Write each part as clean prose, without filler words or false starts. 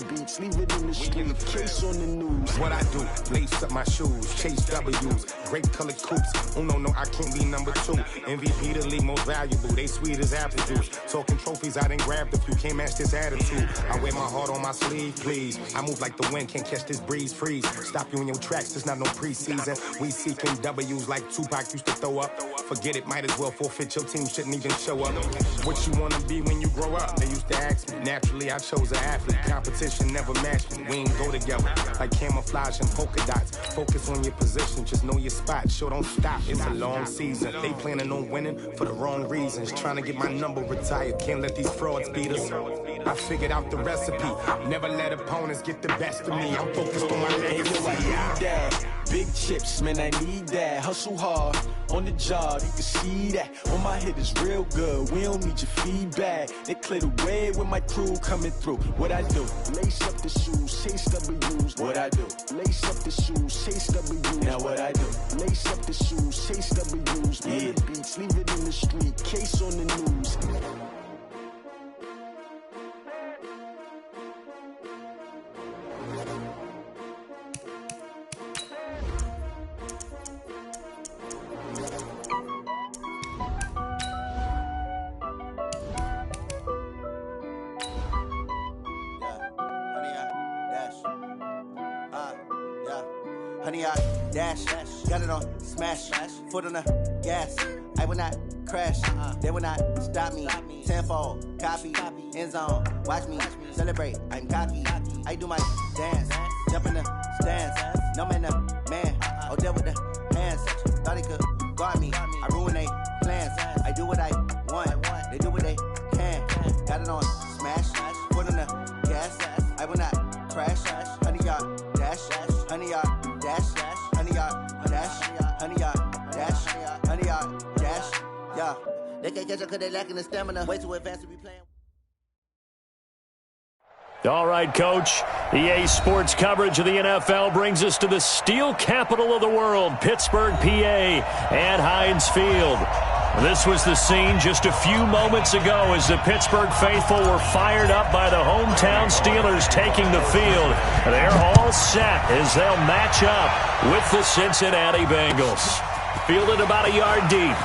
beats, leave it in the street, case on the news. What I do, lace up my shoes, chase W's, grape colored coops. Oh no, I can't be number 2. MVP the league most valuable, they sweet as apple juice. Talking trophies, I done grabbed a few, can't match this attitude. I wear my heart on my sleeve, please. I move like the wind, can't catch this breeze, freeze. Stop you in your tracks, there's not no preseason. We seeking W's like Tupac used to throw up. Forget it, might as well forfeit, your team shouldn't even show up. What you wanna be when you grow up? They used to ask me. Naturally, I chose an athlete. Competition never matched me. We ain't go together like camouflage and polka dots. Focus on your position, just know your spot. Sure, don't stop. It's a long season. They planning on winning for the wrong reasons. Trying to get my number retired. Can't let these frauds beat us. I figured out the recipe. Never let opponents get the best of me. I'm focused on my legacy. Big chips, man, I need that. Hustle hard on the job, you can see that. On my hit is real good, we don't need your feedback. They clear the way with my crew coming through. What I do? Lace up the shoes, chase W's. What I do? Lace up the shoes, chase W's. Now what I do? Lace up the shoes, chase W's. Yeah. The beats, leave it in the street, case on the news. Honey, I dash, got it on smash, foot on the gas. I will not crash, they will not stop me. Tenfold, copy, end zone, watch me celebrate. I'm cocky, I do my dance, jump in the stands. No man, man, oh there with the hands. Thought he could guard me, I ruin they plans. I do what I want, they do what they can. Got it on smash, foot on the gas. I will not crash, honey, y'all dash, honey, y'all. Dash, honey, y'all, dash, honey, y'all, dash, honey, y'all, dash, yeah. They can't catch up because they lacking the stamina. Way too advanced to be playing. All right, Coach. EA Sports coverage of the NFL brings us to the steel capital of the world, Pittsburgh, PA, at Heinz Field. This was the scene just a few moments ago as the Pittsburgh faithful were fired up by the hometown Steelers taking the field. They're all set as they'll match up with the Cincinnati Bengals. Fielded about a yard deep.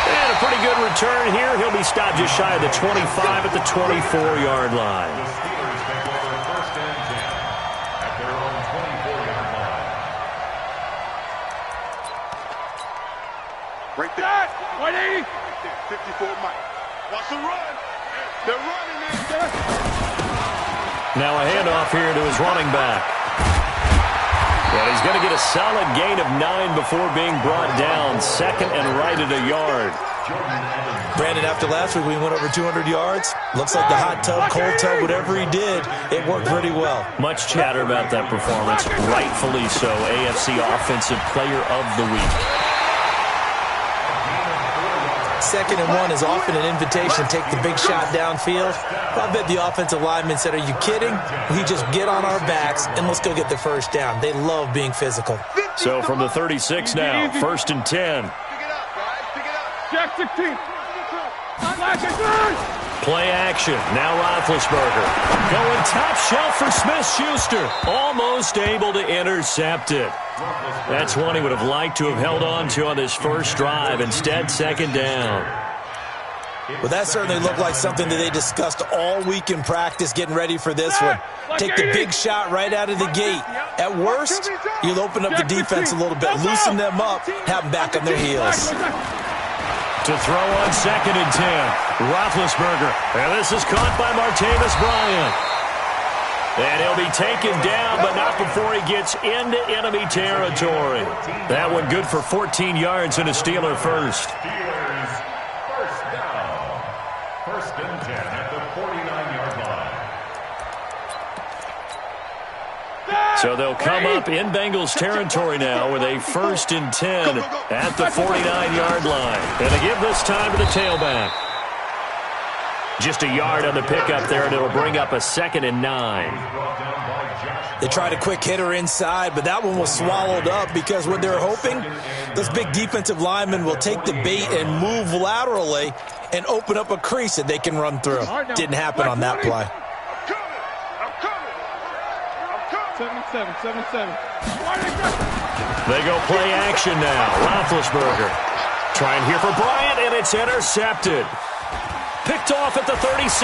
And a pretty good return here. He'll be stopped just shy of the 25 at the 24-yard line. Right there. 180. 54 Mike. Watch the run. They're running it. Now a handoff here to his running back. And he's going to get a solid gain of 9 before being brought down. Second and right at a yard. Brandon, after last week, we went over 200 yards. Looks like the hot tub, cold tub, whatever he did, it worked pretty well. Much chatter about that performance. Rightfully so. AFC Offensive Player of the Week. 2nd and 1 is often an invitation to take the big shot downfield. I bet the offensive lineman said, are you kidding? We just get on our backs and let's go get the first down. They love being physical. So from the 36 now, 1st and 10. Jack 16. Play action. Now Roethlisberger. Going top shelf for Smith-Schuster. Almost able to intercept it. That's one he would have liked to have held on to on this first drive. Instead, 2nd down. Well, that certainly looked like something that they discussed all week in practice getting ready for this one. Take the big shot right out of the gate. At worst, you'll open up the defense a little bit, loosen them up, have them back on their heels. To throw on 2nd and 10. Roethlisberger. And this is caught by Martavis Bryant. And he'll be taken down, but not before he gets into enemy territory. That one good for 14 yards and a Steeler first. Steelers first down. 1st and 10 at the 49-yard line. So they'll come up in Bengals territory now with a 1st and 10 at the 49-yard line. And they give this time to the tailback. Just a yard on the pickup there, and it'll bring up a 2nd and 9. They tried a quick hitter inside, but that one was swallowed up because what they're hoping, those big defensive linemen will take the bait and move laterally and open up a crease that they can run through. Didn't happen on that play. 77. They go play action now. Roethlisberger trying here for Bryant, and it's intercepted. Picked off at the 36.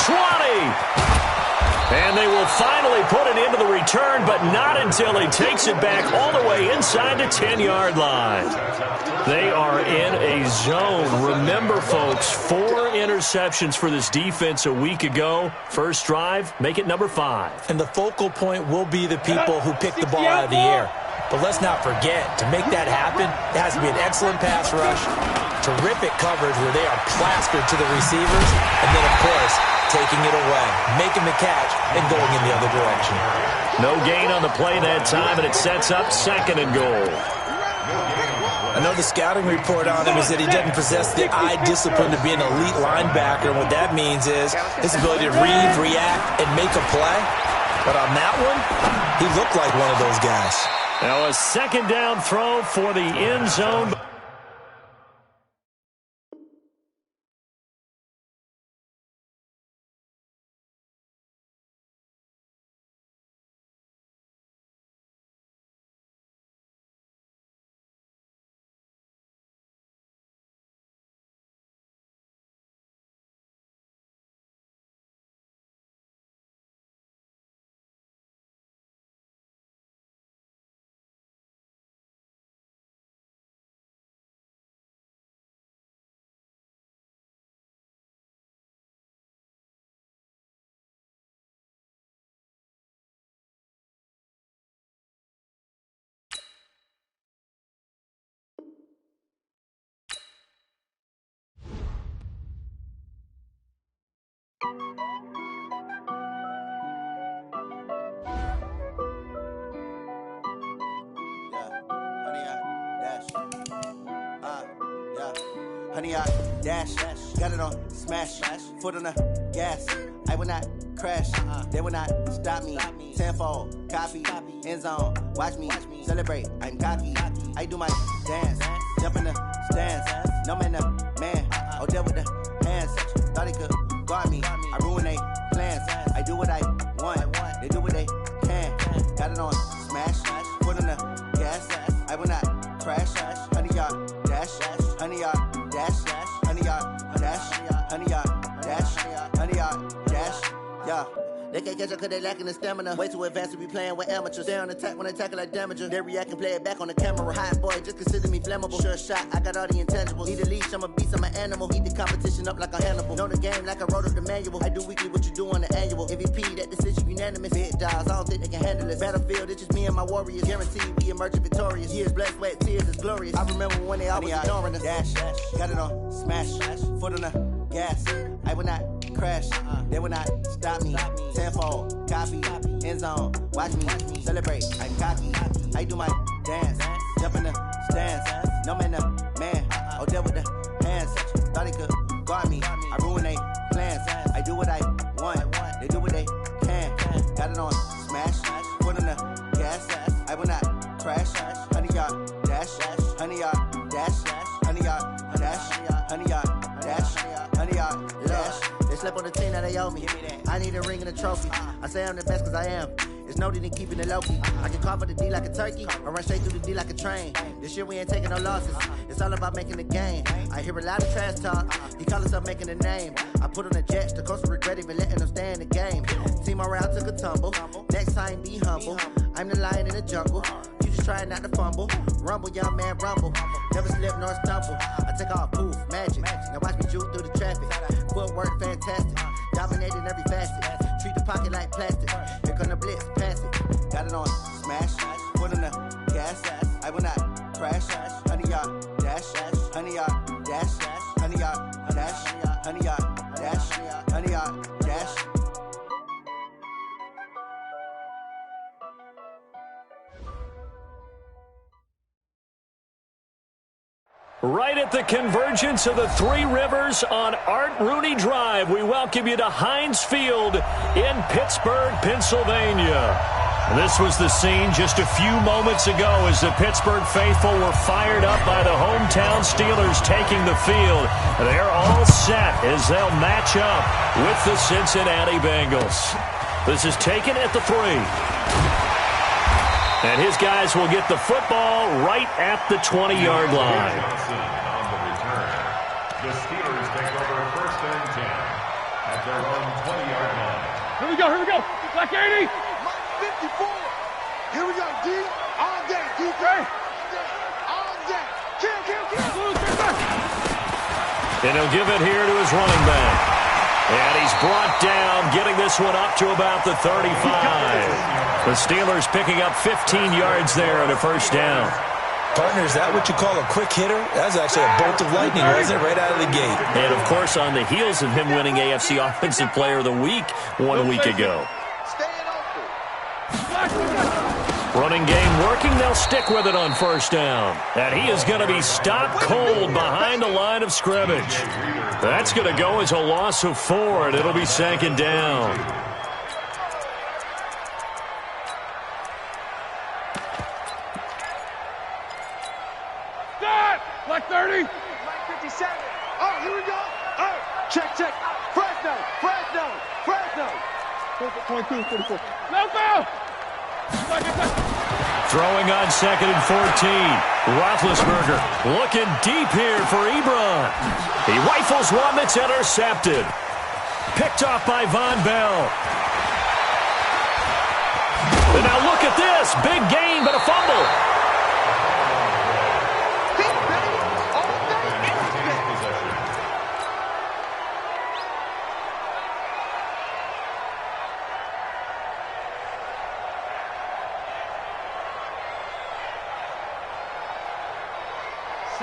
20. And they will finally put it into the return, but not until he takes it back all the way inside the 10-yard line. They are in a zone. Remember, folks, 4 interceptions for this defense a week ago. First drive, make it number 5. And the focal point will be the people who pick the ball out of the air. But let's not forget, to make that happen, it has to be an excellent pass rush, terrific coverage where they are plastered to the receivers, and then, of course, taking it away, making the catch, and going in the other direction. No gain on the play that time, and it sets up 2nd and goal. I know the scouting report on him is that he doesn't possess the eye discipline to be an elite linebacker, and what that means is his ability to read, react, and make a play. But on that one, he looked like one of those guys. Now a 2nd down throw for the end zone. Honey, I dash, got it on smash, foot on the gas. I will not crash, they will not stop me. Tenfold, copy, end zone, watch me celebrate. I'm cocky, I do my dance, jump in the stands. No man, man, oh there with the hands. Thought he could guard me, I ruin they plans. I do what I want, they do what they can. Got it on smash, foot on the gas. I will not crash, honey, y'all dash, honey, y'all dash, honey, y'all dash, honey, y'all dash, honey, y'all dash, yeah. They can't catch up cause they lacking the stamina. Way too advanced to be playing with amateurs. Stay on attack when they tackle like damager. They react and play it back on the camera. Hot boy, just consider me flammable. Sure shot, I got all the intangibles. Need a leash, I'm a beast, I'm an animal. Eat the competition up like a Hannibal. Know the game like I wrote up the manual. I do weekly what you do on the annual. MVP, that decision unanimous. Big dogs, I don't think they can handle this. Battlefield, it's just me and my warriors. Guaranteed we emerge victorious. Years, blood, sweat, tears, is glorious. I remember when they always ignoring us. Dash, got it on smash, foot on the gas. I will not crash, they will not stop me. Tenfold, copy, end zone, watch me celebrate. I'm cocky, I do my dance, jump in the stands. No man, man, oh there with the hands. Thought he could guard me, I ruin they plans. I do what I want, they do what they can. Got it on smash, foot on the gas. I will not crash, honey, y'all dash, honey, y'all dash, honey, y'all dash, honey, y'all dash, honey, y'all dash. They slept on the team that they owe me. I need a ring and a trophy. I say I'm the best cause I am. It's no need in keeping it low-key. I can carve for the D like a turkey or run straight through the D like a train. This year we ain't taking no losses. It's all about making the game. I hear a lot of trash talk. He call himself making a name. I put on the Jets. The coach will regret even letting them stay in the game. Team morale took a tumble. Next time be humble. I'm the lion in the jungle. You just trying not to fumble. Rumble, young man, rumble. Never slip nor stumble. I take off, poof, magic. Now watch me juke through the traffic. Footwork fantastic. Dominating every facet. Treat the pocket like plastic. Here come the blitz, pass it. Got it on smash, foot on the gas. I will not crash, honey, y'all dash, honey, y'all dash, honey, y'all dash, honey, y'all dash, honey, y'all dash. Right at the convergence of the Three Rivers on Art Rooney Drive, we welcome you to Heinz Field in Pittsburgh, Pennsylvania. This was the scene just a few moments ago as the Pittsburgh faithful were fired up by the hometown Steelers taking the field. They're all set as they'll match up with the Cincinnati Bengals. This is taken at the 3. And his guys will get the football right at the 20-yard line. On the return, the Steelers take over 1st and 10 at their own 20-yard line. Here we go. Black 80. 54. Here we go, D. All day, defense. All day. Kill. And he'll give it here to his running back. And he's brought down, getting this one up to about the 35. The Steelers picking up 15 yards there on a 1st down. Partner, is that what you call a quick hitter? That was actually a bolt of lightning, wasn't it? Right out of the gate. And, of course, on the heels of him winning AFC Offensive Player of the Week 1 week ago. Running game working. They'll stick with it on 1st down. And he is going to be stopped cold behind the line of scrimmage. That's going to go as a loss of 4, and it'll be 2nd down. Black 30. Black 57. Oh, here we go. Oh, check. Fresno. 22, 44. No foul. Throwing on 2nd and 14. Roethlisberger looking deep here for Ebron. He rifles one that's intercepted. Picked off by Von Bell. And now look at this. Big gain, but a fumble.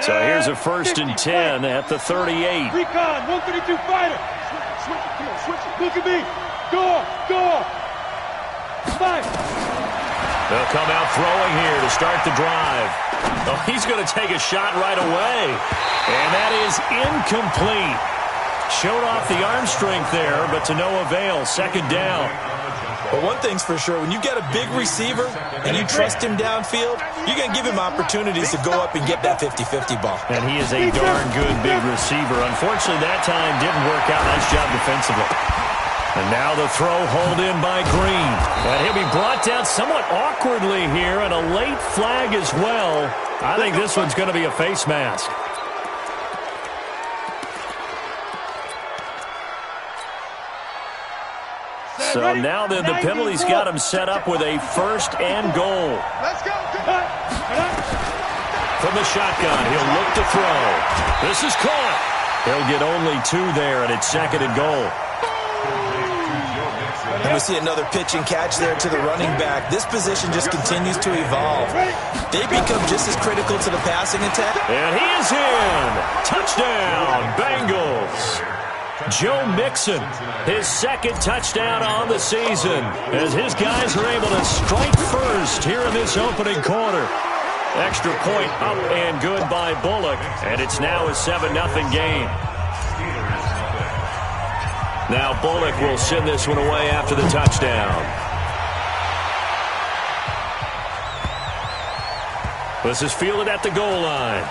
So here's a 1st and 10 at the 38. Recon, 132 fighter. Switch it, come on, switch it. Look at me. Go. Fight. They'll come out throwing here to start the drive. Oh, he's going to take a shot right away. And that is incomplete. Showed off the arm strength there, but to no avail. 2nd down. But one thing's for sure, when you get a big receiver and you trust him downfield, you're going to give him opportunities to go up and get that 50-50 ball. And he is a darn good big receiver. Unfortunately, that time didn't work out. Nice job defensively. And now the throw hauled in by Green. And he'll be brought down somewhat awkwardly here, and a late flag as well. I think this one's going to be a face mask. So now then the penalty's got him set up with a 1st and goal. Let's go. From the shotgun, he'll look to throw. This is caught. He'll get only 2 there, and it's 2nd and goal. And we see another pitch and catch there to the running back. This position just continues to evolve. They become just as critical to the passing attack. And he is in. Touchdown, Bengals. Joe Mixon, his 2nd touchdown on the season, as his guys are able to strike first here in this opening quarter. Extra point up and good by Bullock, and it's now a 7-0 game. Now Bullock will send this one away after the touchdown. This is fielded at the goal line.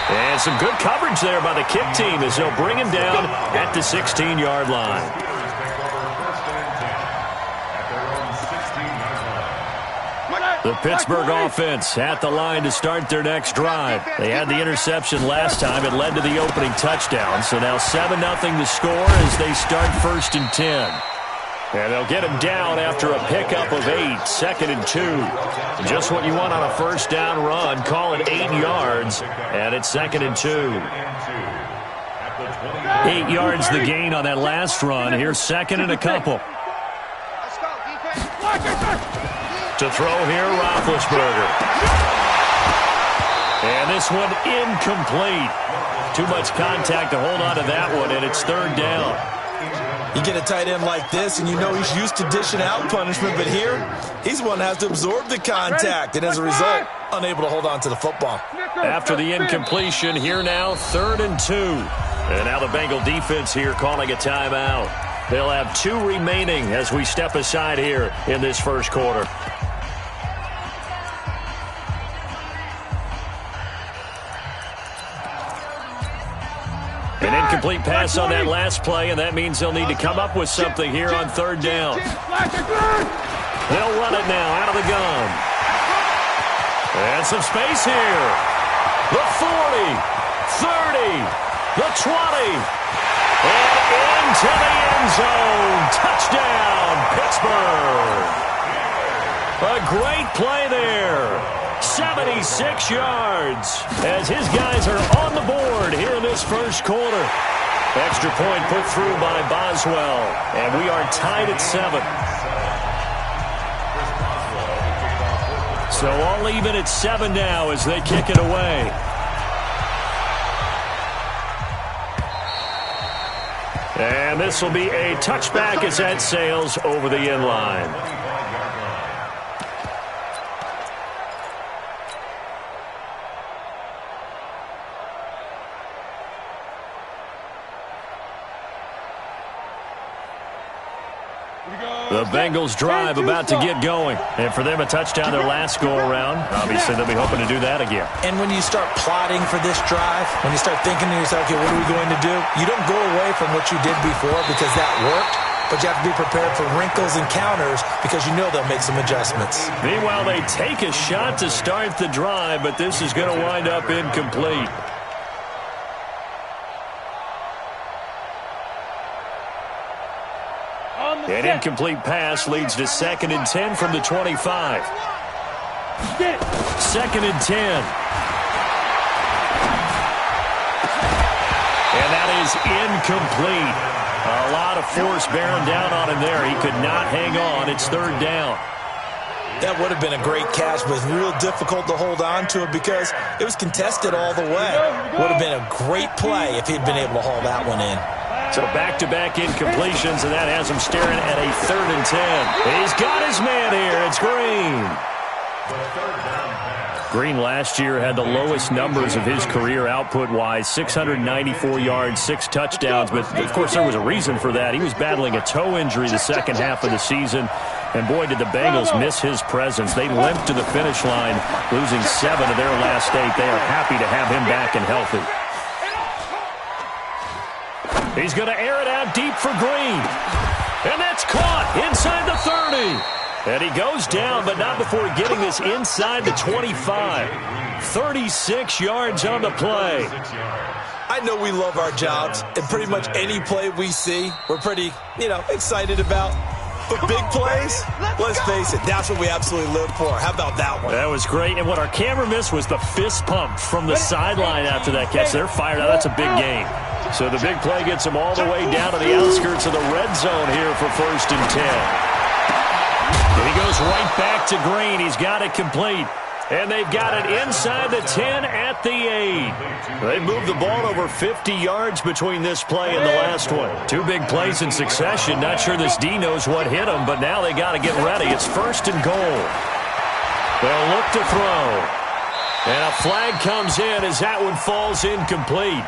And some good coverage there by the kick team as they'll bring him down at the 16-yard line. The Pittsburgh offense at the line to start their next drive. They had the interception last time. It led to the opening touchdown. So now 7-0 the score as they start 1st and 10. And they'll get him down after a pickup of 8, 2nd and 2. Just what you want on a 1st down run. Call it 8 yards, and it's 2nd and 2. 8 yards the gain on that last run. Here's 2nd and a couple. To throw here, Roethlisberger. And this one incomplete. Too much contact to hold on to that one, and it's 3rd down. You get a tight end like this, and you know he's used to dishing out punishment, but here, he's one that has to absorb the contact, and as a result, unable to hold on to the football. After the incompletion, here now, 3rd and 2. And now the Bengal defense here calling a timeout. They'll have 2 remaining as we step aside here in this 1st quarter. An incomplete pass on that last play, and that means they'll need to come up with something here on third down. They'll run it now out of the gun. And some space here. The 40, 30, the 20, and into the end zone. Touchdown, Pittsburgh. A great play there. 76 yards as his guys are on the board here in this first quarter. Extra point put through by Boswell, and we are tied at 7. So all even at 7 now as they kick it away. And this will be a touchback as that sails over the end line. The Bengals drive about to get going. And for them, a touchdown their last go-around. Obviously, they'll be hoping to do that again. And when you start plotting for this drive, when you start thinking to yourself, okay, what are we going to do? You don't go away from what you did before because that worked, but you have to be prepared for wrinkles and counters because you know they'll make some adjustments. Meanwhile, they take a shot to start the drive, but this is going to wind up incomplete. An incomplete pass leads to 2nd and 10 from the 25. 2nd and 10. And that is incomplete. A lot of force bearing down on him there. He could not hang on. It's 3rd down. That would have been a great catch, but it's real difficult to hold on to it because it was contested all the way. Would have been a great play if he'd been able to haul that one in. So back-to-back incompletions, and that has him staring at a 3rd and 10. He's got his man here. It's Green. Green last year had the lowest numbers of his career output-wise, 694 yards, 6 touchdowns. But, of course, there was a reason for that. He was battling a toe injury the second half of the season. And, boy, did the Bengals miss his presence. They limped to the finish line, losing 7 of their last 8. They are happy to have him back and healthy. He's going to air it out deep for Green. And that's caught inside the 30. And he goes down, but not before getting this inside the 25. 36 yards on the play. I know we love our jobs, and pretty much any play we see, we're pretty, excited about. But big plays, let's face it, that's what we absolutely live for. How about that one? That was great. And what our camera missed was the fist pump from the sideline after that catch. They're fired out. That's a big game. So the big play gets him all the way down to the outskirts of the red zone here for 1st and 10. And he goes right back to Green. He's got it complete. And they've got it inside the 10 at the 8. They moved the ball over 50 yards between this play and the last one. 2 big plays in succession. Not sure this D knows what hit them, but now they got to get ready. It's 1st and goal. They'll look to throw. And a flag comes in as that one falls incomplete.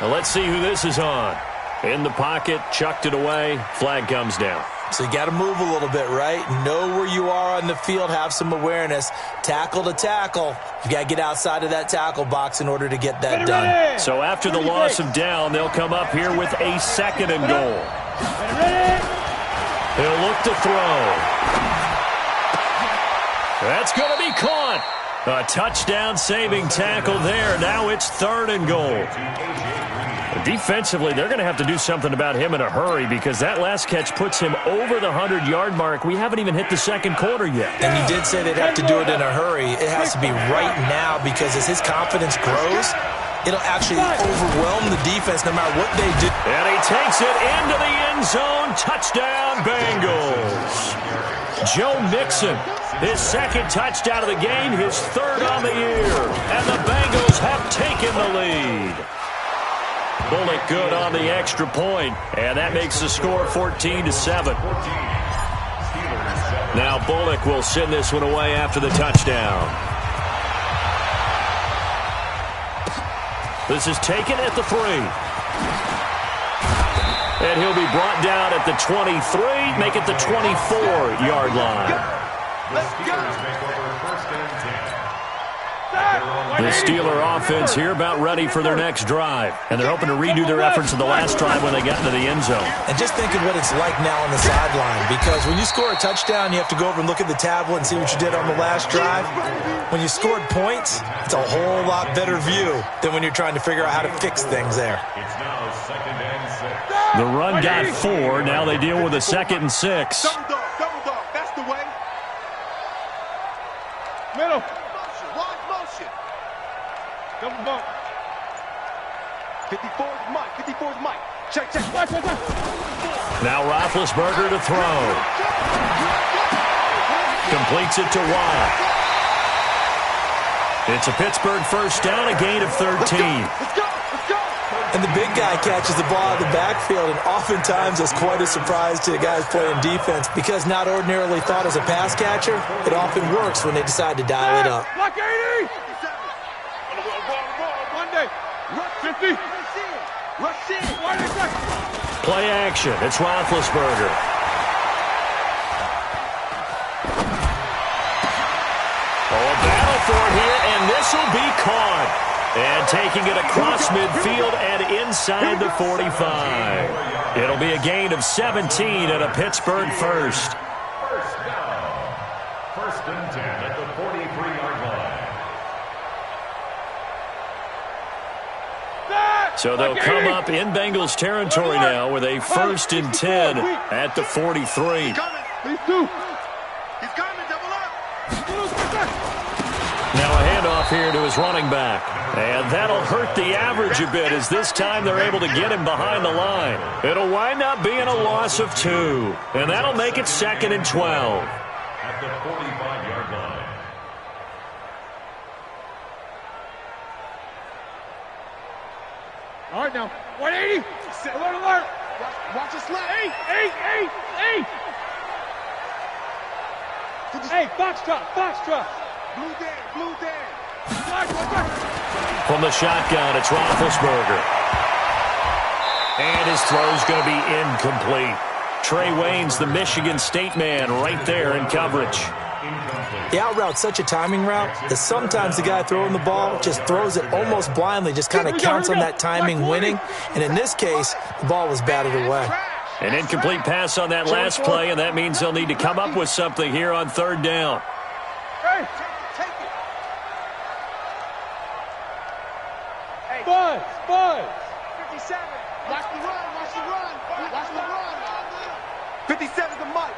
Now let's see who this is on. In the pocket, chucked it away, flag comes down. So you got to move a little bit, right? Know where you are on the field, have some awareness. Tackle to tackle. You got to get outside of that tackle box in order to get that done. So after the loss of down, they'll come up here with a 2nd and goal. He'll look to throw. That's going to be caught. A touchdown-saving tackle there. Now it's 3rd and goal. Defensively, they're going to have to do something about him in a hurry because that last catch puts him over the 100-yard mark. We haven't even hit the 2nd quarter yet. And you did say they'd have to do it in a hurry. It has to be right now because as his confidence grows, it'll actually overwhelm the defense no matter what they do. And he takes it into the end zone. Touchdown, Bengals. Joe Mixon, his 2nd touchdown of the game, his 3rd on the year. And the Bengals have taken the lead. Bullock good on the extra point, and that makes the score 14-7. Now Bullock will send this one away after the touchdown. This is taken at the 3. And he'll be brought down at the 23, make it the 24-yard line. The Steelers make over 1st and 10. The Steeler offense here about ready for their next drive. And they're hoping to redo their efforts in the last drive when they got into the end zone. And just think of what it's like now on the sideline, because when you score a touchdown, you have to go over and look at the tablet and see what you did on the last drive. When you scored points, it's a whole lot better view than when you're trying to figure out how to fix things there. It's now 2nd and 6. The run got 4. Now they deal with a 2nd and 6. Double dog, that's the way. Middle. Motion, wide motion. Double bump. 54's Mike, 54's Mike. Check. Now Roethlisberger to throw. Completes it to Watt. It's a Pittsburgh first down, a gain of 13. Let's go. And the big guy catches the ball out of the backfield, and oftentimes it's quite a surprise to the guys playing defense, because not ordinarily thought as a pass catcher, it often works when they decide to dial it up. Block 80. One day. Rush 50. Rush in. Play action. It's Roethlisberger. A battle for it here, and this will be caught. And taking it across midfield and inside the 45. It'll be a gain of 17 and a Pittsburgh first. First down. 1st and 10 at the 43-yard line. So they'll come up in Bengals territory now with a 1st and 10 at the 43. These two. He's coming, double up. Now a handoff here to his running back. And that'll hurt the average a bit, as this time they're able to get him behind the line. It'll wind up being a loss of 2. And that'll make it 2nd and 12. At the 45-yard line. All right, now. 180. Alert. Watch it slide. 8. Hey, foxtrot. Blue Dan. From the shotgun, it's Roethlisberger. And his throw's going to be incomplete. Trey Wayne's the Michigan State man right there in coverage. The out route's such a timing route that sometimes the guy throwing the ball just throws it almost blindly, just kind of counts on that timing winning. And in this case, the ball was batted away. An incomplete pass on that last play, and that means they'll need to come up with something here on 3rd down. Hey, take it. Hey, Buzz. 57. Watch the run. 57 to Mike.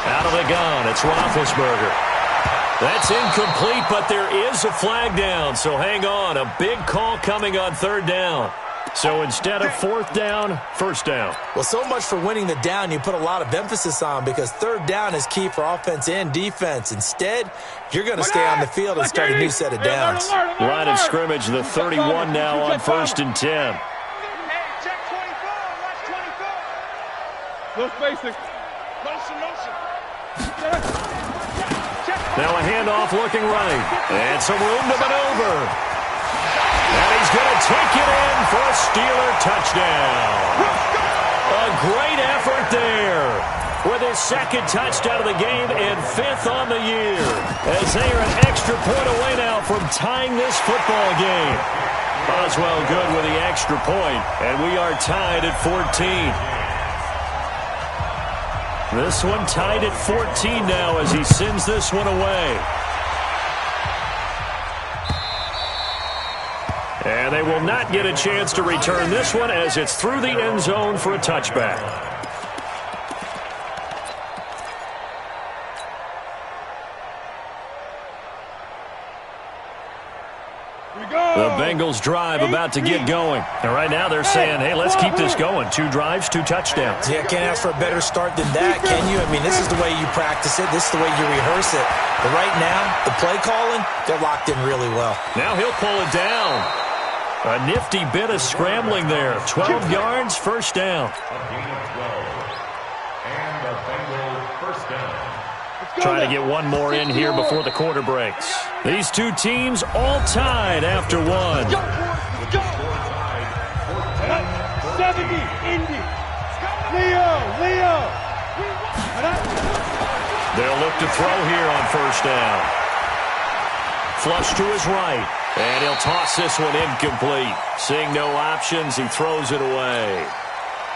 Out of the gun, it's Roethlisberger. That's incomplete, but there is a flag down, so hang on. A big call coming on 3rd down. So instead of 4th down, 1st down. Well, so much for winning the down you put a lot of emphasis on, because 3rd down is key for offense and defense. Instead, you're going to stay on the field and start a new set of downs. Line of scrimmage, the 31 now on 1st and 10. Look basic. Motion. Now a handoff looking right. And some room to maneuver. And he's going to take it in for a Steeler touchdown. A great effort there. With his 2nd touchdown of the game and 5th on the year. As they are an extra point away now from tying this football game. Boswell good with the extra point. And we are tied at 14. This one tied at 14 now as he sends this one away. And they will not get a chance to return this one as it's through the end zone for a touchback. The Bengals drive about to get going. And right now they're saying, hey, let's keep this going. 2 drives, 2 touchdowns. Yeah, can't ask for a better start than that, can you? I mean, this is the way you practice it. This is the way you rehearse it. But right now, the play calling, they're locked in really well. Now he'll pull it down. A nifty bit of scrambling there. 12 yards, 1st down. A gain of 12. And the Bengals first down. Trying to get one more in here before the quarter breaks. These two teams all tied after one. Go! 70, Indy. Leo. They'll look to throw here on 1st down. flush to his right. And he'll toss this one incomplete. Seeing no options, he throws it away.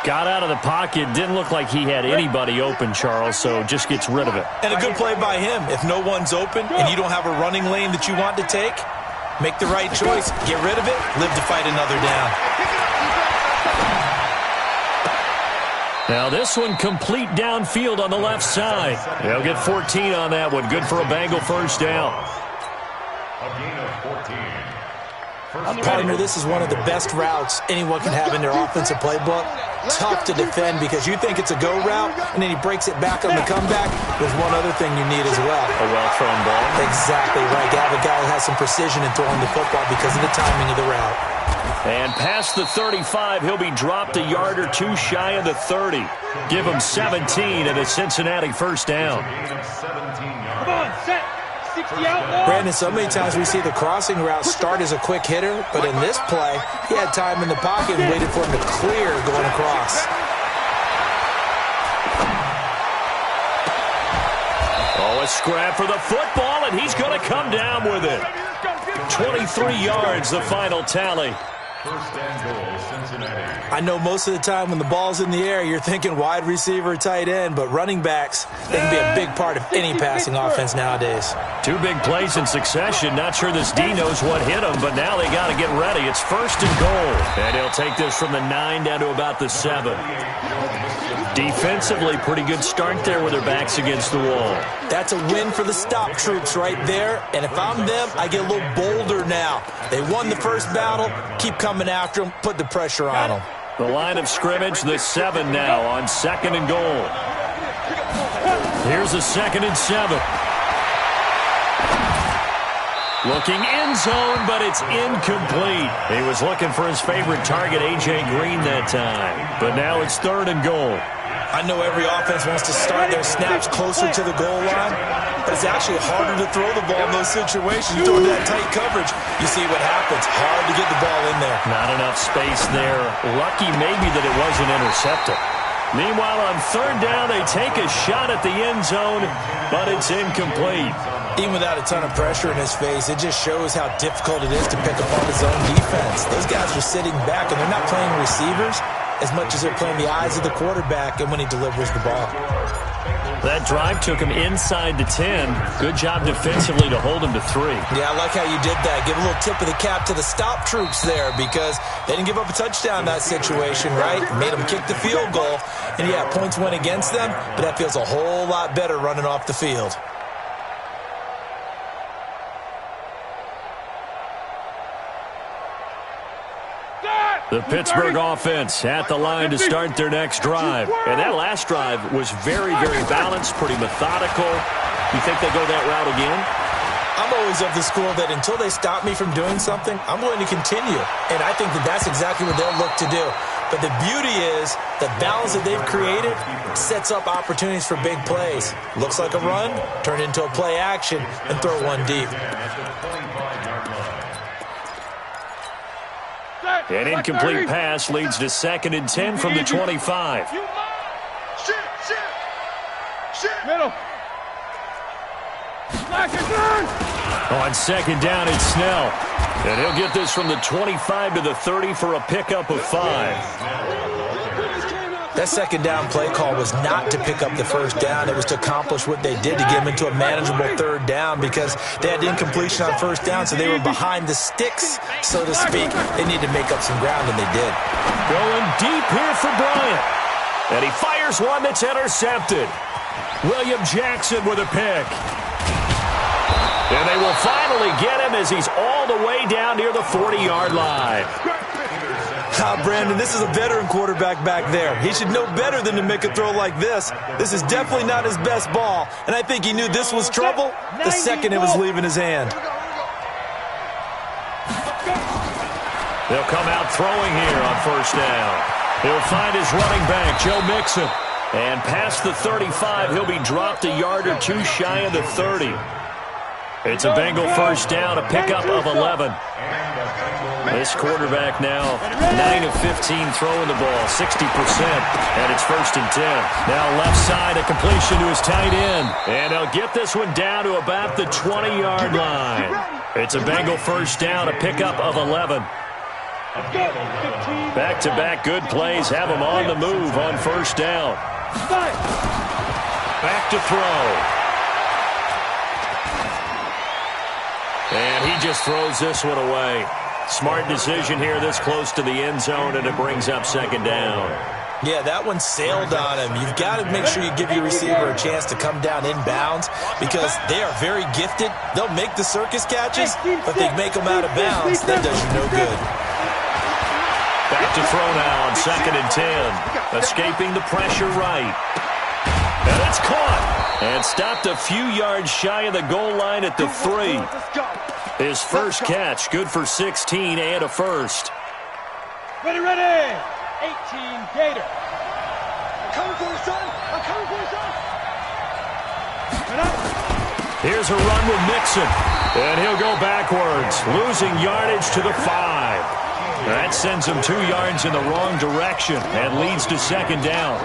Got out of the pocket. Didn't look like he had anybody open, Charles, so just gets rid of it. And a good play by him. If no one's open and you don't have a running lane that you want to take, make the right choice. Get rid of it. Live to fight another down. Now this one complete downfield on the left side. They'll get 14 on that one. Good for a Bengal first down. A gain of 14. Partner, this is one of the best routes anyone can have in their offensive playbook. Tough to defend because you think it's a go route, and then he breaks it back on the comeback. There's one other thing you need as well. A well-thrown ball. Exactly right. You have a guy who has some precision in throwing the football because of the timing of the route. And past the 35, he'll be dropped a yard or two shy of the 30. Give him 17 and a Cincinnati first down. Come on, set. 60 out. Brandon, so many times we see the crossing route start as a quick hitter, but in this play, he had time in the pocket and waited for him to clear going across. Oh, a scrap for the football, and he's going to come down with it. 23 yards, the final tally. First and goal, Cincinnati. I know most of the time when the ball's in the air, you're thinking wide receiver, tight end, but running backs, they can be a big part of any passing offense nowadays. Two big plays in succession. Not sure this D knows what hit him, but now they got to get ready. It's first and goal. And he'll take this from the 9 down to about the 7. Defensively, pretty good start there with their backs against the wall. That's a win for the stop troops right there, and if I'm them, I get a little bolder now. They won the first battle, keep coming after them, put the pressure on them. The line of scrimmage, the 7 now on second and goal. Here's a 2nd and 7. Looking end zone, but it's incomplete. He was looking for his favorite target, A.J. Green, that time. But now it's 3rd and goal. I know every offense wants to start their snaps closer to the goal line, but it's actually harder to throw the ball in those situations. You throw that tight coverage, you see what happens. Hard to get the ball in there. Not enough space there. Lucky maybe that it wasn't intercepted. Meanwhile, on 3rd down, they take a shot at the end zone, but it's incomplete. Even without a ton of pressure in his face, it just shows how difficult it is to pick apart his own defense. Those guys are sitting back, and they're not playing receivers as much as they're playing the eyes of the quarterback and when he delivers the ball. That drive took him inside the 10. Good job defensively to hold him to 3. Yeah, I like how you did that. Give a little tip of the cap to the stop troops there because they didn't give up a touchdown in that situation, right? Made them kick the field goal. And, yeah, points went against them, but that feels a whole lot better running off the field. The Pittsburgh offense at the line to start their next drive. And that last drive was very, very balanced, pretty methodical. You think they go that route again? I'm always of the school that until they stop me from doing something, I'm going to continue. And I think that that's exactly what they'll look to do. But the beauty is the balance that they've created sets up opportunities for big plays. Looks like a run, turn into a play action, and throw one deep. An incomplete pass leads to 2nd and 10 from the 25. Middle. On 2nd down, it's Snell. And he'll get this from the 25 to the 30 for a pickup of 5. That 2nd down play call was not to pick up the first down. It was to accomplish what they did to get them into a manageable 3rd down because they had incompletion on 1st down, so they were behind the sticks, so to speak. They needed to make up some ground, and they did. Going deep here for Bryant. And he fires one that's intercepted. William Jackson with a pick. And they will finally get him as he's all the way down near the 40-yard line. Brandon, this is a veteran quarterback back there. He should know better than to make a throw like this. This is definitely not his best ball, and I think he knew this was trouble the second it was leaving his hand. They'll come out throwing here on 1st down. He'll find his running back, Joe Mixon. And past the 35, he'll be dropped a yard or two shy of the 30. It's a Bengal first down, a pickup of 11. This quarterback now 9 of 15 throwing the ball, 60%, and it's 1st and 10. Now left side, a completion to his tight end, and he'll get this one down to about the 20-yard line. It's a Bengal first down, a pickup of 11. Back-to-back good plays have him on the move on first down. Back to throw. And he just throws this one away. Smart decision here this close to the end zone, and it brings up second down. Yeah, that one sailed on him. You've got to make sure you give your receiver a chance to come down inbounds because they are very gifted. They'll make the circus catches, but they make them out of bounds. That does you no good. Back to throw now on 2nd and 10. Escaping the pressure right. And it's caught. And stopped a few yards shy of the goal line at the 3. His first catch, good for 16 and a first. Ready, ready. 18 Gator. I'm coming for you, son. I'm coming for you, son. Here's a run with Mixon. And he'll go backwards, losing yardage to the 5. That sends him 2 yards in the wrong direction and leads to second down.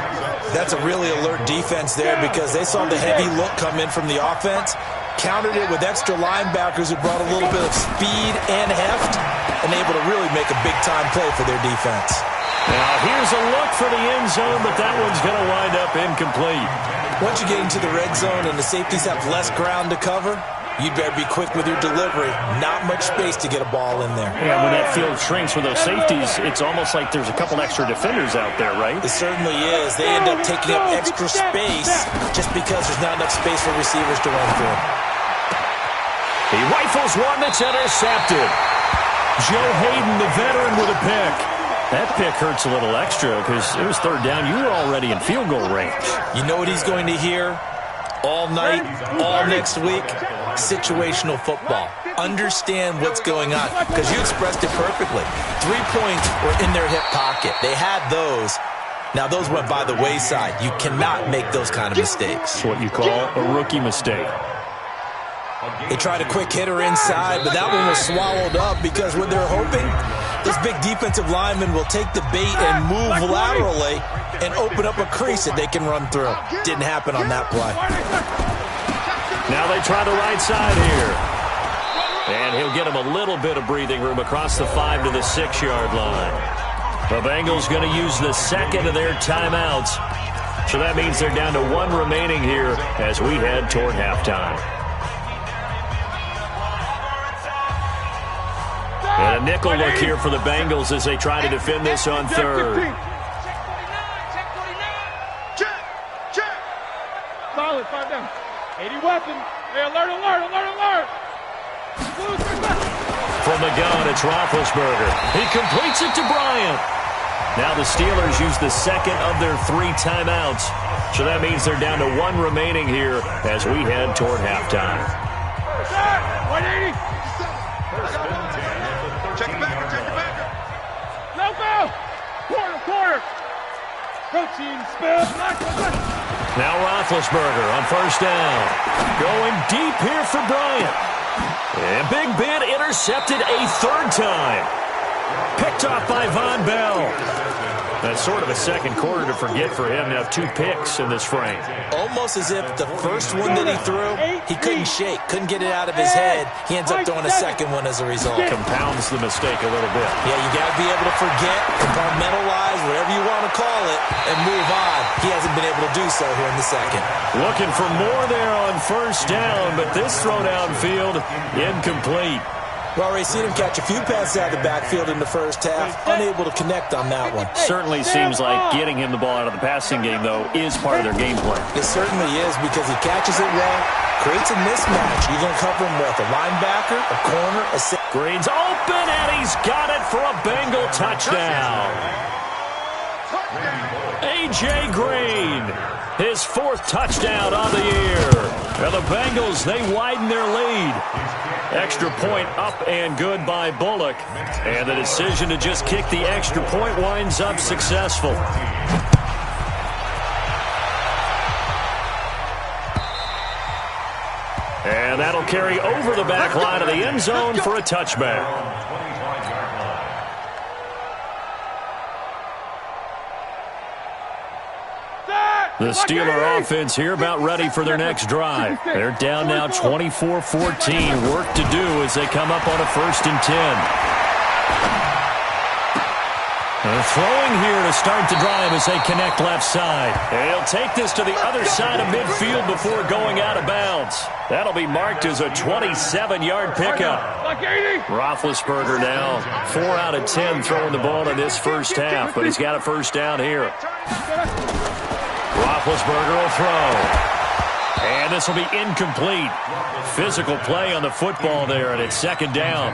That's a really alert defense there because they saw the heavy look come in from the offense, countered it with extra linebackers who brought a little bit of speed and heft, and able to really make a big-time play for their defense. Now, here's a look for the end zone, but that one's going to wind up incomplete. Once you get into the red zone and the safeties have less ground to cover, you'd better be quick with your delivery. Not much space to get a ball in there. Yeah, when that field shrinks with those safeties, it's almost like there's a couple extra defenders out there, right? It certainly is. They end up taking up extra space just because there's not enough space for receivers to run through. He rifles one that's intercepted. Joe Hayden, the veteran, with a pick. That pick hurts a little extra because it was third down. You were already in field goal range. You know what he's going to hear all night, all next week? Situational football. Understand what's going on because you expressed it perfectly. 3 points were in their hip pocket. They had those. Now, those went by the wayside. You cannot make those kind of mistakes. It's what you call a rookie mistake. They tried a quick hitter inside, but that one was swallowed up because what they're hoping, this big defensive lineman will take the bait and move laterally and open up a crease that they can run through. Didn't happen on that play. Now they try the right side here. And he'll get him a little bit of breathing room across the 5 to the 6-yard line. The Bengals going to use the second of their timeouts. So that means they're down to 1 remaining here as we head toward halftime. And a nickel look here for the Bengals as they try to defend this on third. Check. Solid, 5 down. 80 weapon. Hey, alert. From the gun, it's Roethlisberger. He completes it to Bryant. Now the Steelers use the second of their 3 timeouts. So that means they're down to 1 remaining here as we head toward halftime. 180. Check it back. No foul. Quarter. Protein spill. Now Roethlisberger on first down. Going deep here for Bryant. And Big Ben intercepted a 3rd time. Picked off by Von Bell. That's sort of a second quarter to forget for him to have 2 picks in this frame. Almost as if the first one that he threw, he couldn't shake, couldn't get it out of his head. He ends up throwing a second one as a result. Compounds the mistake a little bit. Yeah, you got to be able to forget, compartmentalize, whatever you want to call it, and move on. He hasn't been able to do so here in the second. Looking for more there on first down, but this throw downfield, incomplete. We've already seen him catch a few passes out of the backfield in the first half, unable to connect on that one. Certainly seems like getting him the ball out of the passing game, though, is part of their game plan. It certainly is because he catches it well, creates a mismatch. You're going to cover him with a linebacker, a corner, a safety. Green's open, and he's got it for a Bengal touchdown. A.J. Green, his 4th touchdown on the year. And the Bengals, they widen their lead. Extra point up and good by Bullock. And the decision to just kick the extra point winds up successful. And that'll carry over the back line of the end zone for a touchback. Set! The Steeler offense here about ready for their next drive. They're down now 24-14. Work to do as they come up on a 1st and 10. They're throwing here to start the drive as they connect left side. And he'll take this to the other side of midfield before going out of bounds. That'll be marked as a 27-yard pickup. Roethlisberger now 4 out of 10 throwing the ball in this first half, but he's got a first down here. Roethlisberger will throw. And this will be incomplete. Physical play on the football there, and it's 2nd down.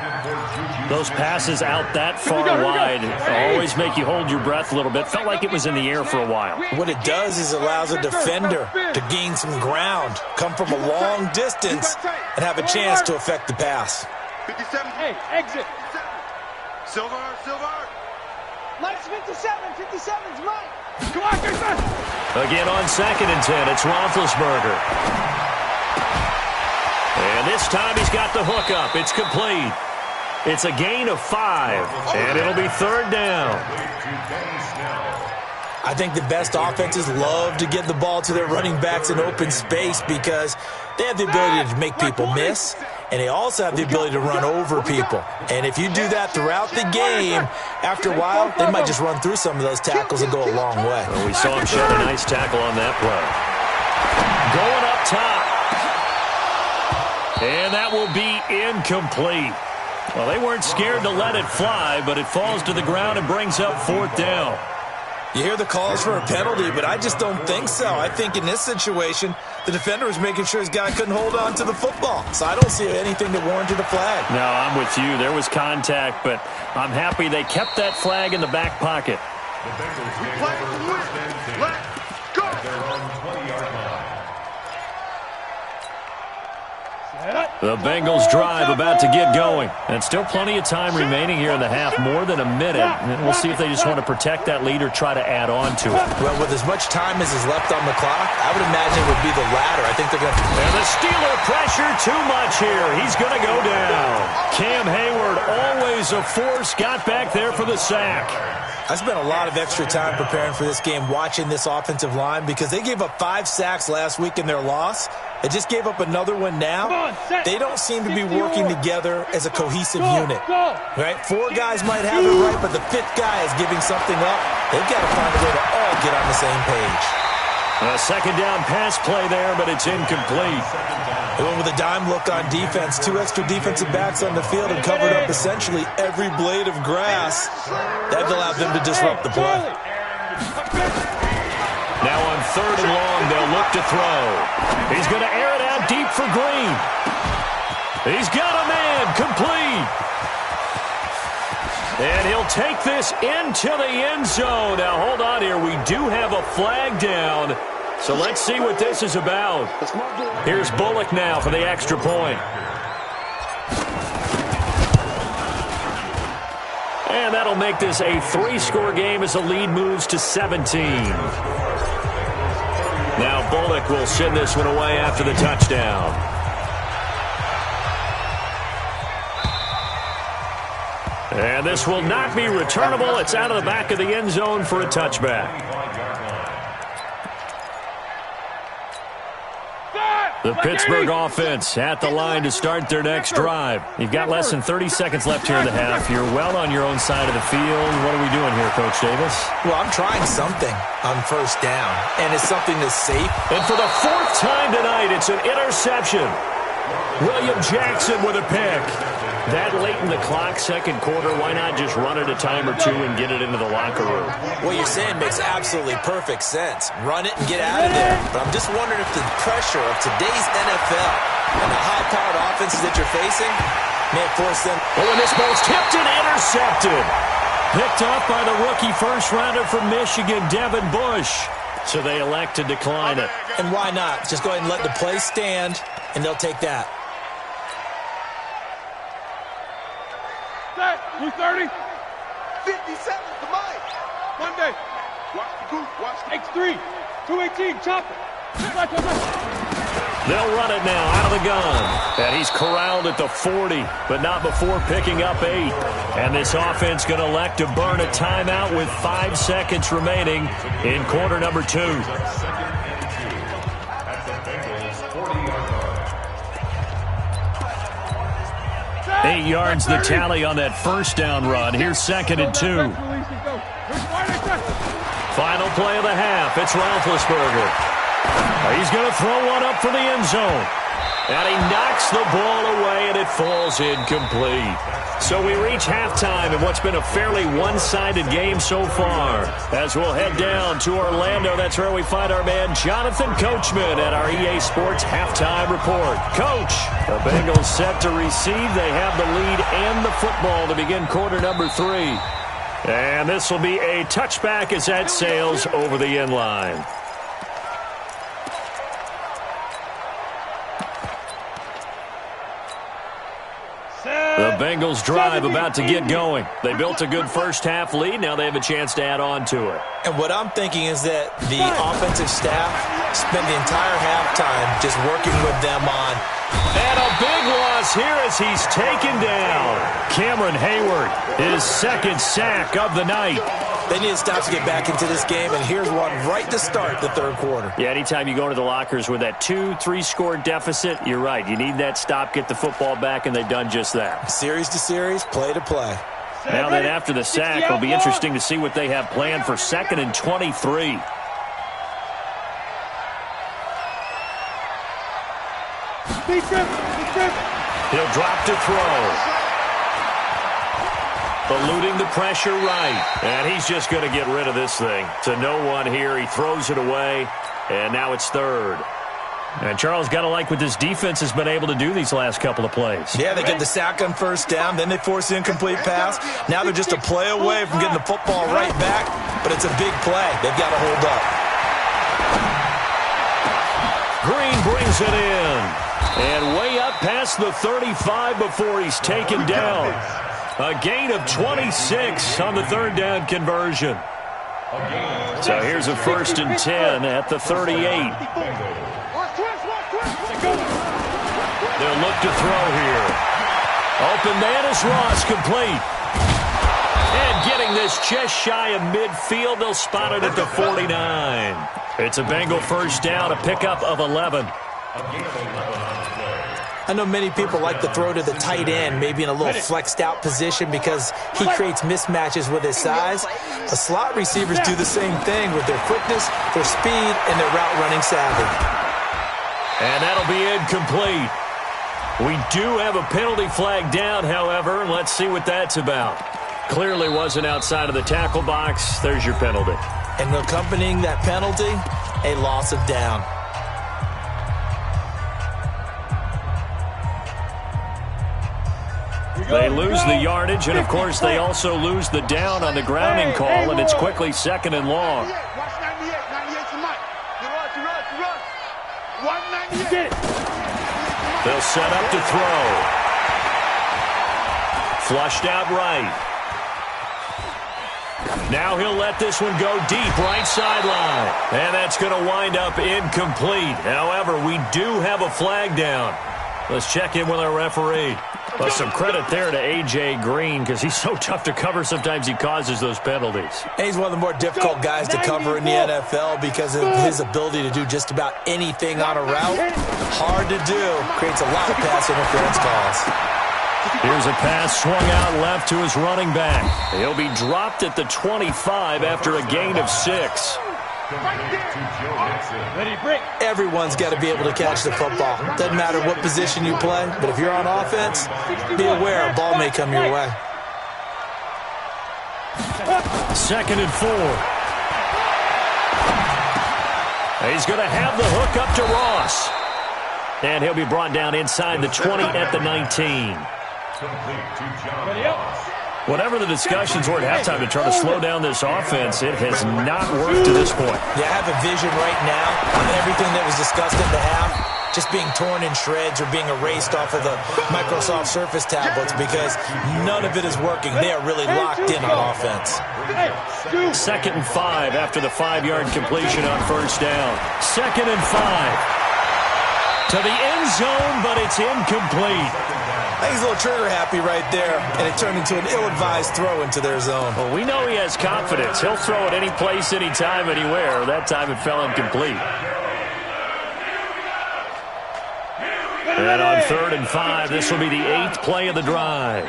Those passes out that far wide always make you hold your breath a little bit. Felt like it was in the air for a while. What it does is allows a defender to gain some ground, come from a long distance, and have a chance to affect the pass. 57. Hey, exit. Silver. Mike's 57. 57's Mike. Come on, get that. Again on 2nd and 10, it's Roethlisberger. And this time he's got the hook up. It's complete. It's a gain of 5, and it'll be 3rd down. I think the best offenses love to get the ball to their running backs in open space because they have the ability to make people miss, and they also have the ability to run over people. And if you do that throughout the game, after a while, they might just run through some of those tackles and go a long way. Well, we saw him shed a nice tackle on that play. Going up top. And that will be incomplete. Well, they weren't scared to let it fly, but it falls to the ground and brings up 4th down. You hear the calls for a penalty, but I just don't think so. I think in this situation, the defender was making sure his guy couldn't hold on to the football. So I don't see anything that warranted a flag. No, I'm with you. There was contact, but I'm happy they kept that flag in the back pocket. The Bengals take over 1st and 10. Let's go. At their own 20-yard line. The Bengals drive about to get going. And still plenty of time remaining here in the half, more than a minute. And we'll see if they just want to protect that lead or try to add on to it. Well, with as much time as is left on the clock, I would imagine it would be the latter. I think they're going to... And the Steeler pressure too much here. He's going to go down. Cam Hayward, always a force, got back there for the sack. I spent a lot of extra time preparing for this game watching this offensive line because they gave up 5 sacks last week in their loss. They just gave up another one now. They don't seem to be working together as a cohesive unit. Right? 4 guys might have it right, but the 5th guy is giving something up. They've got to find a way to all get on the same page. A 2nd down pass play there, but it's incomplete. They went with a dime look on defense. 2 extra defensive backs on the field and covered up essentially every blade of grass. That allowed them to disrupt the play. Now on 3rd and long, they'll look to throw. He's going to air it out deep for Green. He's got a man, complete. And he'll take this into the end zone. Now, hold on here. We do have a flag down. So let's see what this is about. Here's Bullock now for the extra point. And that'll make this a 3-score game as the lead moves to 17. Now Bullock will send this one away after the touchdown. And this will not be returnable. It's out of the back of the end zone for a touchback. The Pittsburgh offense at the line to start their next drive. You've got less than 30 seconds left here in the half. You're well on your own side of the field. What are we doing here, Coach Davis? Well, I'm trying something on 1st down, and it's something that's safe. And for the 4th time tonight, it's an interception. William Jackson with a pick. That late in the clock, 2nd quarter, why not just run it a time or 2 and get it into the locker room? What you're saying makes absolutely perfect sense. Run it and get out of there. But I'm just wondering if the pressure of today's NFL and the high-powered offenses that you're facing may force them. Oh, and this ball's tipped and intercepted. Picked off by the rookie first-rounder from Michigan, Devin Bush. So they elect to decline it. And why not? Just go ahead and let the play stand, and they'll take that. 230. 57 to Mike. Monday. Watch the goose. Watch the X3. 218. Chop it. They'll run it now out of the gun. And he's corralled at the 40, but not before picking up 8. And this offense going to elect to burn a timeout with 5 seconds remaining in quarter number 2. 8 yards the tally on that first down run. Here's 2nd and 2. Final play of the half. It's Roethlisberger. He's going to throw one up for the end zone. And he knocks the ball away, and it falls incomplete. So we reach halftime in what's been a fairly one-sided game so far. As we'll head down to Orlando, that's where we find our man Jonathan Coachman at our EA Sports Halftime Report. Coach, the Bengals set to receive. They have the lead and the football to begin quarter number 3. And this will be a touchback as that sails over the end line. The Bengals drive about to get going. They built a good first-half lead. Now they have a chance to add on to it. And what I'm thinking is that the offensive staff spent the entire halftime just working with them on. And a big loss here as he's taken down. Cameron Hayward, his 2nd sack of the night. They need to stop to get back into this game, and here's one right to start the 3rd quarter. Yeah, anytime you go into the lockers with that 2-3 score deficit, you're right. You need that stop, get the football back, and they've done just that. Series to series, play to play. Now then, after the sack, it'll be interesting to see what they have planned for 2nd and 23. He'll drop to throw. Eluding the pressure right. And he's just going to get rid of this thing. To no one here. He throws it away. And now it's 3rd. And Charles, got to like what this defense has been able to do these last couple of plays. Yeah, they get the sack on 1st down. Then they force the incomplete pass. Now they're just a play away from getting the football right back. But it's a big play. They've got to hold up. Green brings it in. And way up past the 35 before he's taken down. A gain of 26 on the 3rd down conversion. So here's a 1st and 10 at the 38. They'll look to throw here. Open man is Ross, complete. And getting this just shy of midfield, they'll spot it at the 49. It's a Bengal 1st down, a pickup of 11. I know many people like to throw to the tight end, maybe in a little flexed out position because he creates mismatches with his size. The slot receivers do the same thing with their quickness, their speed, and their route running savvy. And that'll be incomplete. We do have a penalty flag down, however. Let's see what that's about. Clearly wasn't outside of the tackle box. There's your penalty. And accompanying that penalty, a loss of down. They lose the yardage, and, of course, they also lose the down on the grounding call, and it's quickly 2nd and long. They'll set up to throw. Flushed out right. Now he'll let this one go deep right sideline. And that's going to wind up incomplete. However, we do have a flag down. Let's check in with our referee. Well, some credit there to A.J. Green because he's so tough to cover. Sometimes he causes those penalties. And he's one of the more difficult guys to cover in the NFL because of his ability to do just about anything on a route. Hard to do. Creates a lot of pass interference calls. Here's a pass swung out left to his running back. He'll be dropped at the 25 after a gain of 6. Everyone's got to be able to catch the football. Doesn't matter what position you play, but if you're on offense, be aware a ball may come your way. 2nd and 4. He's going to have the hook up to Ross. And he'll be brought down inside the 20 at the 19. Whatever the discussions were at halftime to try to slow down this offense, it has not worked to this point. Yeah, I have a vision right now of everything that was discussed at the half just being torn in shreds or being erased off of the Microsoft Surface tablets because none of it is working. They are really locked in on offense. 2nd and 5 after the 5-yard completion on 1st down. 2nd and 5. To the end zone, but it's incomplete. I think he's a little trigger happy right there, and it turned into an ill-advised throw into their zone. Well, we know he has confidence. He'll throw it any place, anytime, anywhere. That time it fell incomplete. And on 3rd and 5, this will be the 8th play of the drive.